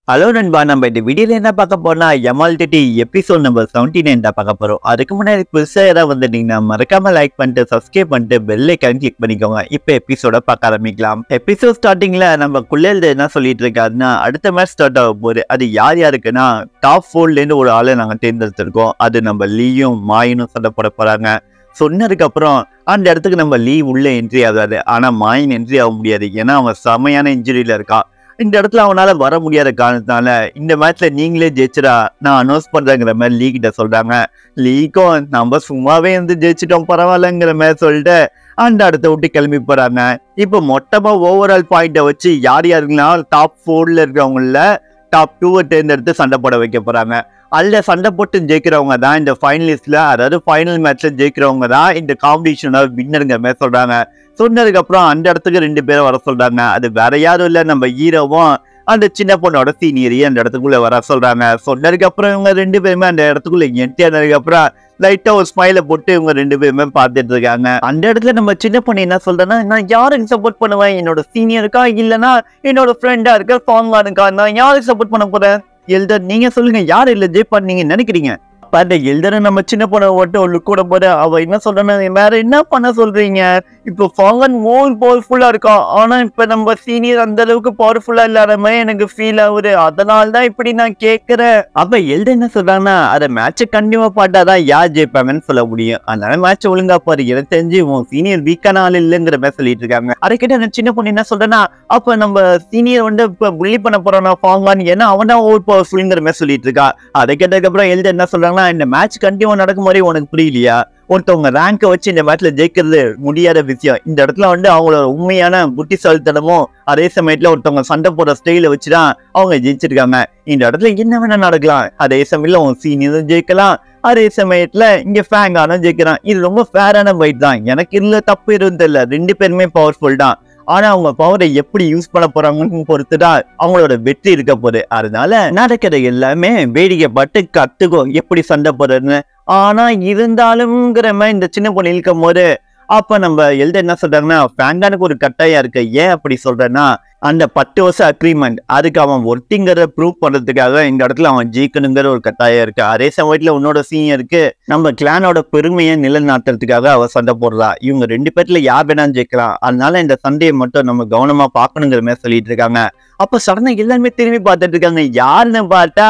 Hello நண்பா, நம்ம இந்த வீடியோல என்ன பார்க்க போறோம்னா எம்எல்டிடி எபிசோட் நம்பர் 79 தான் பார்க்க போறோம். அதுக்கு முன்னாடி புதுசா ஏதாவது வந்துட்டீங்கன்னா மறக்காம லைக் பண்ணிட்டு சப்ஸ்கிரைப் பண்ணிட்டு பெல் ஐக்கான் கிளிக் பண்ணிக்கோங்க. இப்போ எபிசோட பார்க்க ஆரம்பிக்கலாம். எபிசோட் ஸ்டார்டிங்ல நம்ம குள்ளேல் என்ன சொல்லிட்டு இருக்காருன்னா, அடுத்த மேட்ச் ஸ்டார்ட் ஆக போகுது. அது யார் யாருக்குன்னா டாப் 4ல இருந்து ஒரு ஆளை நாங்க தேர்ந்தெடுத்திருக்கோம். அது நம்ம லீயும் மாயினும் சண்டை போட போறாங்க. சொன்னதுக்கு அப்புறம் அந்த இடத்துக்கு நம்ம லீ உள்ள என்ட்ரி ஆகாது. ஆனா மாயின் என்ட்ரி ஆக முடியாது. ஏன்னா அவன் செமையான இன்ஜுரியில இருக்கா. இந்த இடத்துல அவனால வர முடியாத காரணத்தினால இந்த மேட்ச்ல நீங்களே ஜெயிச்சிடா நான் அனௌன்ஸ் பண்றேங்கிற மாதிரி லீ கிட்ட சொல்றாங்க. லீக்கும் நம்ம சும்மாவே வந்து ஜெயிச்சிட்டோம் பரவாயில்லங்கிற மாதிரி சொல்லிட்டு அந்த இடத்த விட்டு கிளம்பி போறாங்க. இப்போ மொத்தமா ஓவரால் பாயிண்ட வச்சு யார் யாருக்குன்னா டாப் 4ல இருக்கிறவங்கள டாப் 2 தேர்ந்தெடுத்து சண்டை போட வைக்க போறாங்க. அல்ல சண்டை போட்டு ஜெயிக்கிறவங்க தான் இந்த ஃபைனலிஸ்ட்ல, அதாவது ஃபைனல் மேட்ச்ல ஜெயிக்கிறவங்க தான் இந்த காம்படிஷனோட வின்னருங்கிற மாதிரி சொல்றாங்க. சொன்னதுக்கு அப்புறம் அந்த இடத்துக்கு 2 பேரை வர சொல்றாங்க. அது வேற யாரும் இல்ல, நம்ம ஹீரோவும் அந்த சின்ன பொண்ணோட சீனியரையும் அந்த இடத்துக்குள்ள வர சொல்றாங்க. சொன்னதுக்கு அப்புறம் இவங்க 2 பேருமே அந்த இடத்துக்குள்ள என்ட்ரி ஆனதுக்கு அப்புறம் லைட்டா ஒரு ஸ்மைல போட்டு இவங்க 2 பேருமே பார்த்துட்டு இருக்காங்க. அந்த இடத்துல நம்ம சின்ன பொண்ணு என்ன சொல்றேன்னா, நான் யாருக்கு சப்போர்ட் பண்ணுவேன்? என்னோட சீனியருக்கா இல்லைன்னா என்னோட ஃப்ரெண்டா இருக்க ஃபாங்கானுக்கா? நான் யாருக்கு சப்போர்ட் பண்ண போறேன்? எல்டர் நீங்க சொல்லுங்க, யார் இல்ல ஜெயிப்பா நீங்க நினைக்கிறீங்க? அந்த எல்டரை நம்ம சின்ன பொண்ணை ஓட்டு ஒரு கூட போட அவ என்ன சொல்றேன்னா, வேற என்ன பண்ண சொல்றீங்க? இப்போ ஃபாங்கன் மோர் பவர்ஃபுல்லா இருக்கா, ஆனா இப்ப நம்ம சீனியர் அந்த அளவுக்கு பவர்ஃபுல்லா இல்லாத மாதிரி எனக்கு ஃபீல் ஆகுது. அதனால தான் இப்படி நான் கேட்கிறேன். அப்ப எல்டர் என்ன சொல்றாங்கன்னா, அதை மேட்சை கண்டிப்பா பாட்டாதான் யார் ஜெயிப்பாங்கன்னு சொல்ல முடியும். அதனால மேட்சை ஒழுங்கா பாரு, எனக்கு தெரிஞ்சு உன் சீனியர் வீக்கான ஆள் இல்லைங்கிற மாதிரி சொல்லிட்டு இருக்காங்க. அதை கேட்ட அந்த சின்ன பொண்ணு என்ன சொல்றேன்னா, அப்ப நம்ம சீனியர் வந்து இப்ப புள்ளி பண்ண போறோம்னா ஃபாங்கான், ஏன்னா அவன் தான் ஓவர் பவர்ஃபுல்ங்கிற மாதிரி சொல்லிட்டு இருக்கா. அதை கேட்டதுக்கு அப்புறம் எல்டர் என்ன சொல்றாங்கன்னா, இந்த மேட்ச் கண்டிப்பா நடக்கும் மாதிரி உனக்கு புரியலையா? ஒருத்தவங்க ரேங்கை வச்சு இந்த மேட்ச்ல ஜெயிக்கிறது முடியாத விஷயம். இந்த இடத்துல வந்து அவங்களோட உண்மையான புத்திசாலித்தனமும் அதே சமயத்துல ஒருத்தவங்க சண்டை போடுற ஸ்டைல வச்சுதான் அவங்க ஜெயிச்சிருக்காங்க. இந்த இடத்துல என்ன வேணா நடக்கலாம். அதே சமயத்துல அவங்க சீனியரும் ஜெயிக்கலாம், அதே சமயத்துல இங்க ஃபேங்கானும் ஜெயிக்கிறான். இது ரொம்ப ஃபேரான ஃபைட் தான். எனக்கு இதுல தப்பு எதுவும் தெரியல. 2 பேருமே பவர்ஃபுல் தான். ஆனா அவங்க பவரை எப்படி யூஸ் பண்ண போறாங்கன்னு பொறுத்துதான் அவங்களோட வெற்றி இருக்க போகுது. அதனால நடக்கிற எல்லாமே வேடிக்கை பட்டு கத்துக்கோ எப்படி சண்டை போடுறதுன்னு. ஆனா இருந்தாலும்ங்கிற மாதிரி இந்த சின்ன பொண்ணு இழுக்கும் போது அப்ப நம்ம எல்டர் என்ன சொல்றாங்கன்னா, ஃபேங்கானுக்கு ஒரு கட்டாயம் இருக்கு. ஏன் அப்படி சொல்றேன்னா, அந்த 10 வருஷம் அக்ரிமெண்ட் அதுக்கு அவன் ஒர்த்திங்கிறத ப்ரூவ் பண்றதுக்காக இந்த இடத்துல அவன் ஜெயிக்கணுங்கிற ஒரு கட்டாயம் இருக்கு. அதே சமயத்துல உன்னோட சீனியருக்கு நம்ம கிளானோட பெருமையை நிலைநாட்டுறதுக்காக அவ சண்டை போடுறா. இவங்க 2 பேர்ல யார் வேணாலும் ஜெயிக்கலாம். அதனால இந்த சண்டையை மட்டும் நம்ம கவனமா பார்க்கணுங்கிற மாதிரி சொல்லிட்டு இருக்காங்க. அப்ப சடனா எல்லாருமே திரும்பி பார்த்துட்டு இருக்காங்க. யாருன்னு பார்த்தா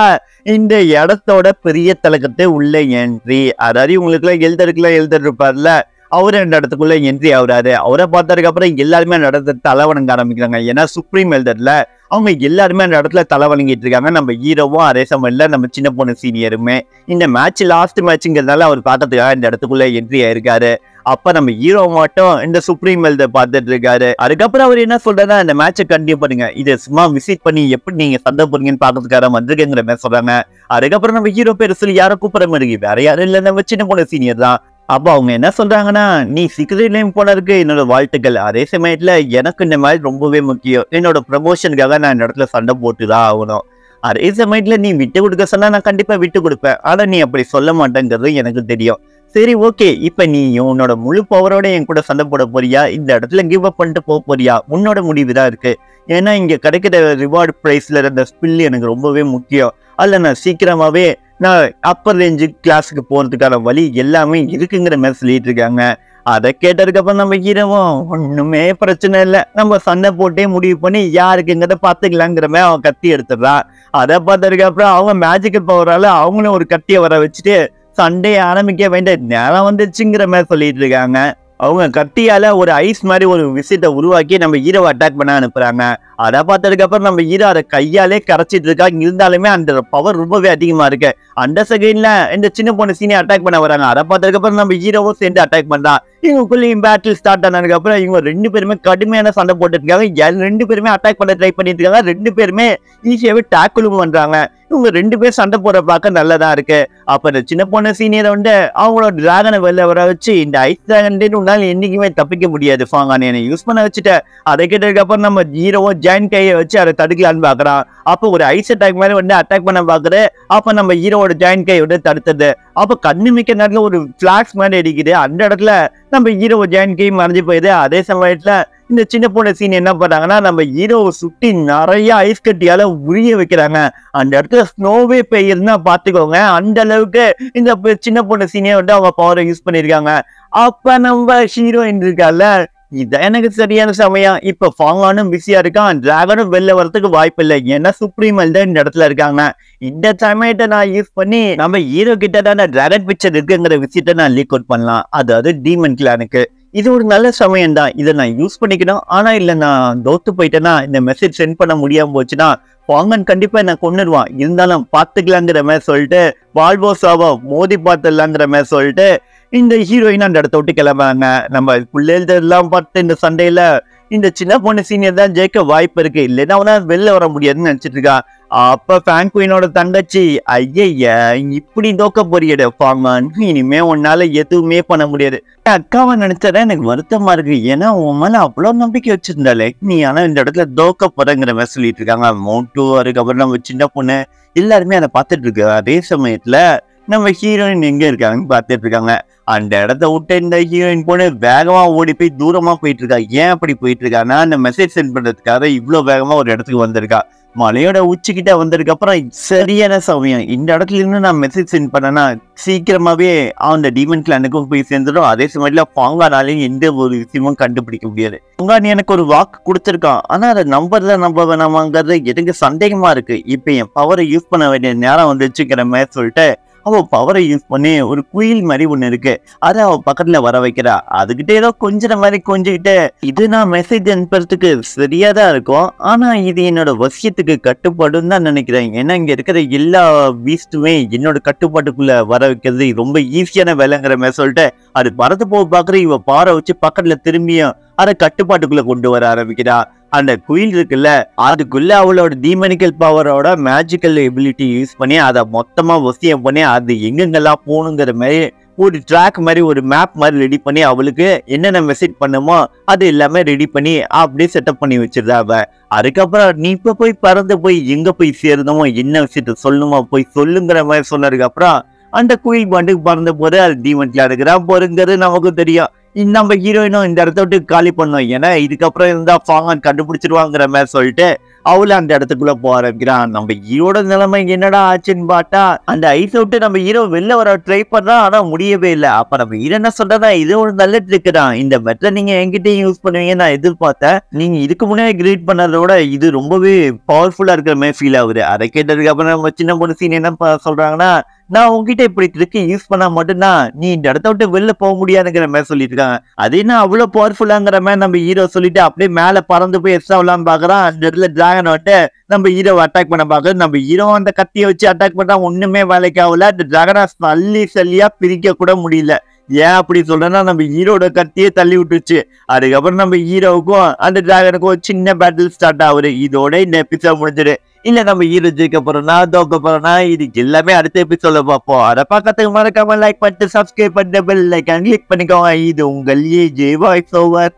இந்த இடத்தோட பெரிய தலக்கத்தை உள்ள என்ட்ரி, அதாவது இவங்களுக்குலாம் எல்டருக்குலாம் எல்டர் இருப்பார்ல, அவரு அந்த இடத்துக்குள்ள என்ட்ரி ஆகுறாரு. அவரை பார்த்ததுக்கு அப்புறம் எல்லாருமே அந்த இடத்துல தலை வணங்க ஆரம்பிக்கிறாங்க. ஏன்னா சுப்ரீம் எல்டர்ல அவங்க எல்லாருமே அந்த இடத்துல தலை வணங்கிட்டு இருக்காங்க. நம்ம ஹீரோவும் அதே சமயம்ல நம்ம சின்ன பொண்ணு சீனியருமே இந்த மேட்ச் லாஸ்ட் மேட்ச்ங்கிறதுனால அவர் பார்த்ததுக்காக இந்த இடத்துக்குள்ள என்ட்ரி ஆயிருக்காரு. அப்ப நம்ம ஹீரோ மட்டும் இந்த சுப்ரீம் எல்டர் பார்த்துட்டு இருக்காரு. அதுக்கப்புறம் அவர் என்ன சொல்றாருன்னா, இந்த மேட்சை கண்டினியூ பண்ணுங்க, இதை சும்மா விசிட் பண்ணி எப்படி நீங்க சண்டை போறீங்கன்னு பாக்கிறதுக்காக வந்திருக்கேங்கிற மாதிரி சொல்றாங்க. அதுக்கப்புறம் நம்ம ஹீரோ பேர் சொல்லி யாரும் கூப்பிட மாதிரி வேற யாரும் இல்ல, நம்ம சின்ன பொண்ணு சீனியர் தான். அப்ப அவங்க என்ன சொல்றாங்கன்னா, நீ சீக்கிரம் நேம் போனதுக்கு என்னோட வாழ்த்துக்கள். அதே சமயத்துல எனக்கு இந்த மாதிரி ரொம்பவே முக்கியம். என்னோட ப்ரமோஷனுக்காக நான் இந்த இடத்துல சண்டை போட்டுதான் ஆகணும். அதே சமயத்துல நீ விட்டு கொடுக்க சொன்னா நான் கண்டிப்பா விட்டு கொடுப்பேன். ஆனா நீ அப்படி சொல்ல மாட்டேங்கிறது எனக்கு தெரியும். சரி ஓகே, இப்ப நீ உன்னோட முழு பவரோட என் கூட சண்டை போட போறியா, இந்த இடத்துல கிவ் அப் பண்ணிட்டு போக போறியா? உன்னோட முடிவு தான் இருக்கு. ஏன்னா இங்க கிடைக்கிற ரிவார்டு பிரைஸ்ல இருந்த ஸ்பில் எனக்கு ரொம்பவே முக்கியம். அதுல நான் சீக்கிரமாவே நான் அப்பர் ரேஞ்சு கிளாஸுக்கு போறதுக்கான வழி எல்லாமே இருக்குங்கிற மாதிரி சொல்லிட்டு இருக்காங்க. அதை கேட்டதுக்கு அப்புறம் நம்ம ஹீரோவும் ஒண்ணுமே பிரச்சனை இல்லை, நம்ம சண்டை போட்டே முடிவு பண்ணி யாருக்குங்கிறத பாத்துக்கலாங்கிற மாதிரி அவன் கத்தி எடுத்துடுறான். அதை பார்த்ததுக்கு அப்புறம் அவங்க மேஜிக்கல் பவரால அவங்களும் ஒரு கத்தியை வர வச்சுட்டு சண்டையை ஆரம்பிக்க வேண்டிய நேரம் வந்துருச்சுங்கிற மாதிரி சொல்லிட்டு இருக்காங்க. அவங்க கத்தியால ஒரு ஐஸ் மாதிரி ஒரு விஷயத்தை உருவாக்கி நம்ம ஹீரோவை அட்டாக் பண்ண அனுப்புறாங்க. அதை பார்த்ததுக்கு அப்புறம் நம்ம ஹீரோ அதை கையாலே கரைச்சிட்டு இருக்கா. இருந்தாலுமே அந்த பவர் ரொம்பவே அதிகமா இருக்கு. அந்த செகண்ட்ல இந்த சின்ன பொண்ணு சீனியை அட்டாக் பண்ண வராங்க. அதை பார்த்ததுக்கு அப்புறம் நம்ம ஹீரோவும் சேர்ந்து அட்டாக் பண்றான். இவங்களுக்குள்ளேயும் பேட்டில் ஸ்டார்ட் ஆனதுக்கு அப்புறம் இவங்க 2 பேருமே கடுமையான சண்டை போட்டுட்டு இருக்காங்க. 2 பேருமே அட்டாக் பண்ண ட்ரை பண்ணிட்டு இருக்காங்க. 2 பேருமே ஈஸியாவே டேக்கிளும் பண்றாங்க. இவங்க 2 பேர் சண்டை போட பார்க்க நல்லதா இருக்கு. அப்ப இந்த சின்ன பொண்ணு சீனியரை வந்து அவங்களோட டிராகனை வெளில வர வச்சு, இந்த ஐஸ் டிராகன் உன்னால என்னைக்குமே தப்பிக்க முடியாது ஃபாங்கான், என்னை யூஸ் பண்ண வச்சுட்ட. அதை கேட்டதுக்கு அப்புறம் நம்ம ஹீரோவோ ஜாயின் கையை வச்சு அதை தடுக்கலான்னு பாக்குறான். அப்ப ஒரு ஐஸ் அட்டாக் மாதிரி வந்து அட்டாக் பண்ண பாக்குறது. அப்ப நம்ம ஹீரோவோட ஜாயின் கை வந்து தடுத்தது. அப்ப கண்ணு மிக்க நேரத்துல ஒரு பிளாக்ஸ் மாதிரி அடிக்குது. அந்த இடத்துல நம்ம ஹீரோ ஜாயின் கை மறைஞ்சு போயிடுது. அதே சமயத்துல இந்த சின்ன பொண்ணு சீன் என்ன பண்றாங்கன்னா, நம்ம ஹீரோவை சுத்தி நிறைய ஐஸ் கட்டியால உரிய வைக்கிறாங்க. அந்த இடத்துல ஸ்னோவே பெய்யுதுன்னா பாத்துக்கோங்க. அந்த அளவுக்கு இந்த சின்ன பொண்ணு சீனே வந்து அவங்க பவரை யூஸ் பண்ணிருக்காங்க. அப்ப நம்ம ஹீரோயின் இருக்கால, இதான் எனக்கு சரியான சமயம். இப்ப ஃபாங்கானும் பிஸியா இருக்கான், டிராகனும் வெளில வரதுக்கு வாய்ப்பு இல்லை. ஏன்னா சுப்ரீமல் தான் இந்த இடத்துல இருக்காங்க. இந்த சமயத்தை நான் யூஸ் பண்ணி நம்ம ஹீரோ கிட்ட தான் டிராகன் பிக்சர் இருக்குங்கிற விஷயத்த நான் லீக் அவுட் பண்ணலாம். அதாவது டீமன் கிளானுக்கு. இது ஒரு நல்ல சமயம் தான். இதை நான் யூஸ் பண்ணிக்கணும். ஆனா இல்ல, நான் தோத்து போயிட்டேன்னா, இந்த மெசேஜ் சென்ட் பண்ண முடியாம போச்சுன்னா ஃபாங்கன் கண்டிப்பா என்ன கொன்னுடுவான். இருந்தாலும் பாத்துக்கலாங்கிற மாதிரி சொல்லிட்டு வால்போசாவோ மோதி பார்த்துடலாங்கிற மாதிரி சொல்லிட்டு இந்த ஹீரோயின் அந்த இடத்த விட்டு கிளம்புறாங்க. நம்ம பிள்ளைகள் எல்லாம் பார்த்து இந்த சண்டையில இந்த சின்ன பொண்ணு சீனியர் தான் ஜெயிக்க வாய்ப்பு இருக்கு, இல்லைன்னா அவனா வெளில வர முடியாதுன்னு நினைச்சிட்டு இருக்கா. அப்ப ஃபிராங்குயினோட தங்கச்சி, ஐயா இப்படி தோக்க போறியட ஃபாங்கன், இனிமே உன்னால எதுவுமே பண்ண முடியாது. அக்காவை நினைச்சதான் எனக்கு வருத்தமா இருக்கு. ஏன்னா உன் மேல அவ்வளவு நம்பிக்கை வச்சிருந்தாலே நீ, ஆனா இந்த இடத்துல தோக்க போறங்கிற மாதிரி சொல்லிட்டு இருக்காங்க. மோட்டு அதுக்கப்புறம் நம்ம சின்ன பொண்ணு எல்லாருமே அதை பார்த்துட்டு இருக்கு. அதே சமயத்துல நம்ம ஹீரோயின் எங்க இருக்காங்கன்னு பார்த்துட்டு இருக்காங்க. அந்த இடத்த விட்டு இந்த ஹீரோயின் பொண்ணு வேகமா ஓடி போய் தூரமா போயிட்டு இருக்கா. ஏன் அப்படி போயிட்டு இருக்கான்னா, அந்த மெசேஜ் சென்ட் பண்றதுக்காக இவ்வளவு வேகமா ஒரு இடத்துக்கு வந்திருக்கா. மலையோட உச்சிக்கிட்ட வந்ததுக்கு அப்புறம் சரியான சமயம். இந்த இடத்துல இருந்து நான் மெசேஜ் சென்ட் பண்ணேன்னா சீக்கிரமாவே அந்த டீமன் கிளானுக்கும் போய் சேர்ந்துடும். அதே சமயத்துல ஃபாங்கானாலையும் எந்த ஒரு விஷயமும் கண்டுபிடிக்க முடியாது. ஃபாங்கான் எனக்கு ஒரு வாக்கு கொடுத்துருக்கான், ஆனா அதை நம்ப வேணாமாங்கிறது எனக்கு சந்தேகமா இருக்கு. இப்ப என் பவரை யூஸ் பண்ண வேண்டிய நேரம் வந்துச்சுங்கிற மாதிரி சொல்லிட்டு அவ பவரை யூஸ் பண்ணி ஒரு குயில் மாதிரி ஒண்ணு இருக்கு, அதை அவ பக்கத்துல வர வைக்கிறா. அதுகிட்ட ஏதோ கொஞ்சம் மாதிரி கொஞ்சிக்கிட்டு, இது நான் மெசேஜ் அனுப்புறதுக்கு சரியாதான் இருக்கும், ஆனா இது என்னோட வசியத்துக்கு கட்டுப்பாடுன்னு தான் நினைக்கிறேன். ஏன்னா இங்க இருக்கிற எல்லா பீஸ்டுமே என்னோட கட்டுப்பாட்டுக்குள்ள வர வைக்கிறது ரொம்ப ஈஸியான வேலைங்கிற மாதிரி சொல்லிட்டு அது பறந்து போக பாக்குற இவ பாறை வச்சு பக்கத்துல திரும்பியும் அதை கட்டுப்பாட்டுக்குள்ள கொண்டு வர ஆரம்பிக்கிறா. அந்த குயில் இருக்குல்ல, அதுக்குள்ள அவளோட டீமனிக்கல் பவரோட மேஜிக்கல் எபிலிட்டி யூஸ் பண்ணி அதை மொத்தமா வசியம் பண்ணி அது எங்கெங்கெல்லாம் போகணுங்கிற மாதிரி ஒரு ட்ராக் மாதிரி ஒரு மேப் மாதிரி ரெடி பண்ணி அவளுக்கு என்னென்ன மெசேஜ் பண்ணுமோ அது எல்லாமே ரெடி பண்ணி அப்படியே செட்டப் பண்ணி வச்சிருந்தா அவ. அதுக்கப்புறம் நீ இப்ப போய் பறந்து போய் எங்க போய் சேருந்தமோ என்ன விஷயத்த சொல்லணுமோ போய் சொல்லுங்கிற மாதிரி சொன்னதுக்கு அப்புறம் அந்த குயில் பாட்டுக்கு பறந்த போது அது டீமன்ல இருக்கிறான் போருங்கிறது நமக்கு தெரியும். நம்ம ஹீரோயினும் இந்த இடத்த விட்டு காலி பண்ணோம். ஏன்னா இதுக்கப்புறம் இருந்தா ஃபாங்கன் கண்டுபிடிச்சிருவாங்கிற மாதிரி சொல்லிட்டு அவளை அந்த இடத்துக்குள்ள போக ஆரம்பிக்கிறான். நம்ம ஹீரோட நிலைமை என்னடா ஆச்சுன்னு பார்த்தா, அந்த ஐஸ் விட்டு நம்ம ஹீரோ வெளில வர ட்ரை பண்றான், ஆனா முடியவே இல்லை. அப்ப நம்ம ஹீரோ என்ன சொல்றதா, இது ஒரு நல்ல ட்ரிக் தான், இந்த மெத்தட் நீங்க என்கிட்டயும் யூஸ் பண்ணுவீங்க நான் எதிர்பார்த்தேன். நீங்க இதுக்கு முன்னாடி கிரியேட் பண்ணதை விட இது ரொம்பவே பவர்ஃபுல்லா இருக்கிற மாதிரி ஃபீல் ஆகுது. அதை கேட்டதுக்கு அப்புறம் நம்ம சின்ன பொண்ணு சீன் என்ன சொல்றாங்கன்னா, நான் உங்ககிட்ட இப்படி ட்ரிக் யூஸ் பண்ணா மட்டும்தான் நீ இந்த இடத்த விட்டு வெளில போக முடியாதுங்கிற மாதிரி சொல்லிட்டு இருக்காங்க. அது என்ன அவ்வளவு பவர்ஃபுல்லாங்கிற மாதிரி நம்ம ஹீரோ சொல்லிட்டு அப்படியே மேல பறந்து போய் எக்ஸ்ட்ரா விளான்னு பாக்குறான். அந்த இடத்துல டிராகன் வந்துட்டு நம்ம ஹீரோ அட்டாக் பண்ண பாக்குறது. நம்ம ஹீரோ அந்த கத்தியை வச்சு அட்டாக் பண்ணா ஒண்ணுமே வேலைக்கு ஆகல. அந்த டிராகனை சல்லியா பிரிக்க கூட முடியல. ஏன் அப்படி சொல்றேன்னா, நம்ம ஹீரோட கத்தியே தள்ளி விட்டுருச்சு. அதுக்கப்புறம் நம்ம ஹீரோவுக்கும் அந்த டிராகனுக்கும் சின்ன பேட்டில் ஸ்டார்ட் ஆகுது. இதோட இந்த எபிசோட் முடிஞ்சிரு. இல்ல நம்ம ஹீரோ ஜெயிக்க போறோம்னா தோக்க போறோம்னா இது எல்லாமே அடுத்த எபிசோட்ல பார்ப்போம். அதை பார்க்கறதுக்கு மறக்காம லைக் பண்ணிட்டு சப்ஸ்கிரைப் பண்ணிட்டு பெல் ஐகான் கிளிக் பண்ணிக்கோங்க. இது உங்கள் ஏஜே வாய்ஸ் ஓவர்.